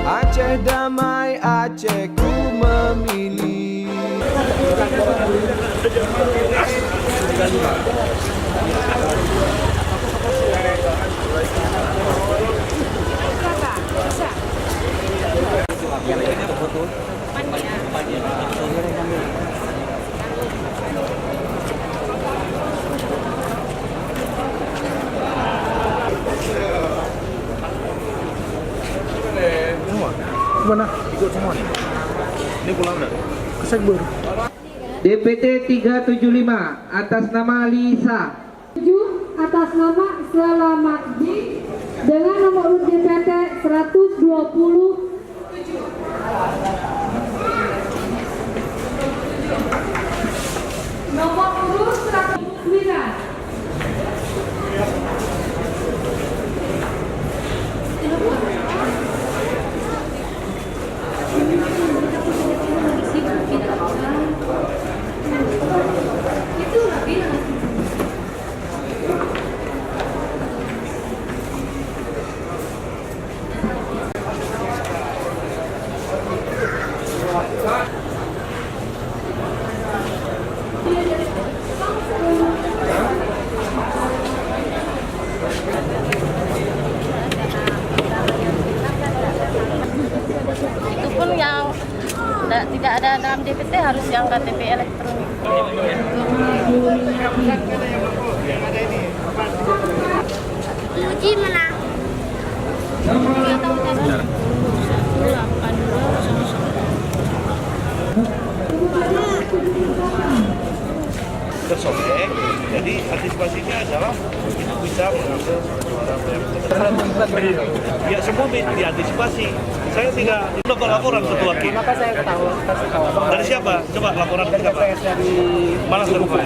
Aceh damai, Aceh ku memilih. Mana? Ikut semua nih. Ini pulang udah. Kesekbur. DPT 375 atas nama Lisa. 7 atas nama Selamat J dengan nomor urut DPT 127. Nomor urut 109. Itu pun yang tidak ada dalam DPT harus yang KTP elektronik. Uji menang. Tersobek, jadi antisipasinya adalah itu bisa mengambil suara ya semua diantisipasi. Saya tidak dapat laporan ketua KIP. Maka saya tahu. Dari siapa? Coba laporan dari siapa? Mana terbuka?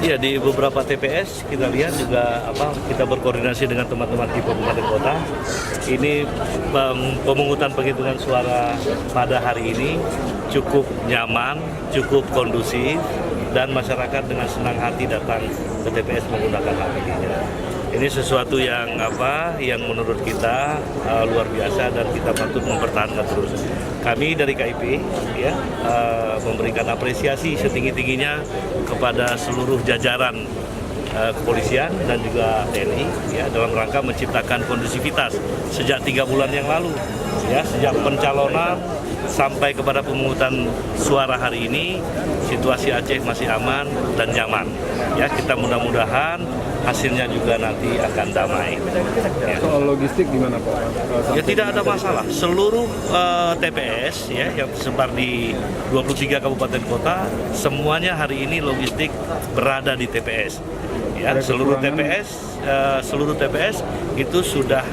Iya, di beberapa TPS kita lihat juga kita berkoordinasi dengan teman-teman di kabupaten kota. Ini pemungutan penghitungan suara pada hari ini cukup nyaman, cukup kondusif, dan masyarakat dengan senang hati datang ke TPS menggunakan hak pilihnya. Ini sesuatu yang yang menurut kita luar biasa dan kita patut mempertahankan terus. Kami dari KIP memberikan apresiasi setinggi-tingginya kepada seluruh jajaran kepolisian dan juga TNI dalam rangka menciptakan kondusivitas sejak 3 bulan yang lalu, sejak pencalonan sampai kepada pemungutan suara hari ini, situasi Aceh masih aman dan nyaman. Kita mudah-mudahan hasilnya juga nanti akan damai. Soal logistik gimana Pak? Tidak ada masalah. Seluruh TPS yang tersebar di 23 kabupaten kota, semuanya hari ini logistik berada di TPS. Seluruh TPS itu sudah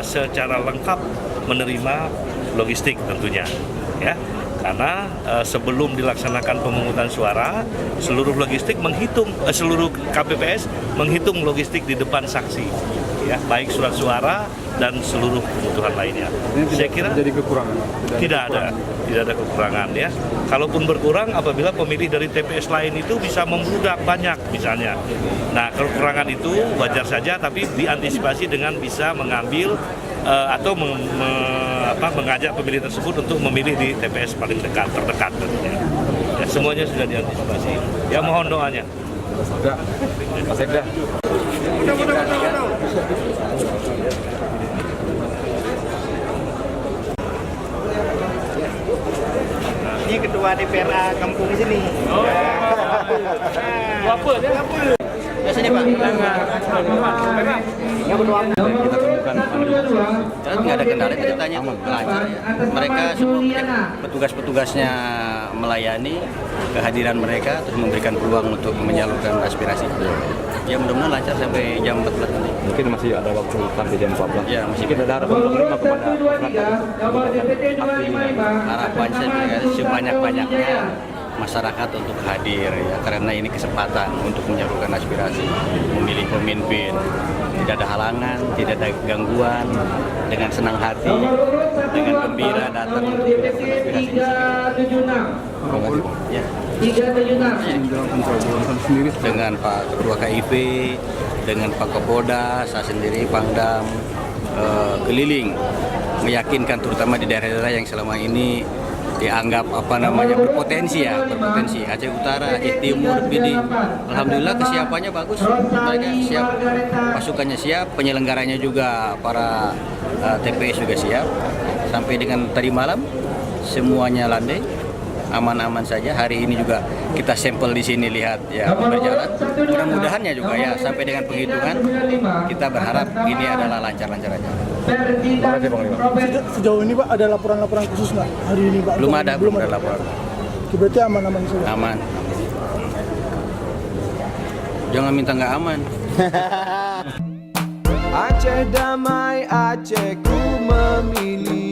secara lengkap menerima logistik tentunya. Karena sebelum dilaksanakan pemungutan suara, seluruh logistik seluruh KPPS menghitung logistik di depan saksi, baik surat suara dan seluruh kebutuhan lainnya. Saya kira jadi kekurangan. Tidak ada kekurangan Kalaupun berkurang apabila pemilih dari TPS lain itu bisa membludak banyak misalnya. Nah, kekurangan itu wajar saja, tapi diantisipasi dengan bisa mengambil atau mengajak pemilih tersebut untuk memilih di TPS paling terdekat. Semuanya sudah diantisipasi. Mohon doanya. Mas Sekda. Ini ketua DPRA kampung sini. Apa dia? Biasanya Pak. Yang kedua. Kita temukan terus nggak ada kendala ceritanya lancar ya. Mereka semua petugas-petugasnya melayani, kehadiran mereka terus memberikan peluang untuk menyalurkan aspirasi. Ya mudah-mudahan lancar sampai jam 14 nanti. Mungkin masih ada waktu sampai jam 14. Ya, masih kita ada harapan pemerintah kepada harapan saya sebanyak-banyaknya masyarakat untuk hadir ya, karena ini kesempatan untuk menyalurkan aspirasi, memilih pemimpin, tidak ada halangan, tidak ada gangguan, dengan senang hati, dengan gembira datang untuk menyalurkan aspirasi. Ya. Dengan Pak Ketua KIP, dengan Pak Kapolda, saya sendiri Pangdam, keliling meyakinkan terutama di daerah-daerah yang selama ini dianggap berpotensi Aceh Utara, Aceh Timur, PD. Alhamdulillah kesiapannya bagus, mereka siap, pasukannya siap, penyelenggaranya juga para TPS juga siap. Sampai dengan tadi malam semuanya landai, aman-aman saja. Hari ini juga kita sampel di sini lihat ya berjalan. Mudah-mudahannya juga ya sampai dengan penghitungan kita berharap ini adalah lancar-lancar aja. Sejauh ini Pak ada laporan-laporan khusus nggak hari ini Pak? Belum ada laporan. Berarti aman-aman saja. Aman. Jangan minta nggak aman. Aceh damai, Aceh ku memilih.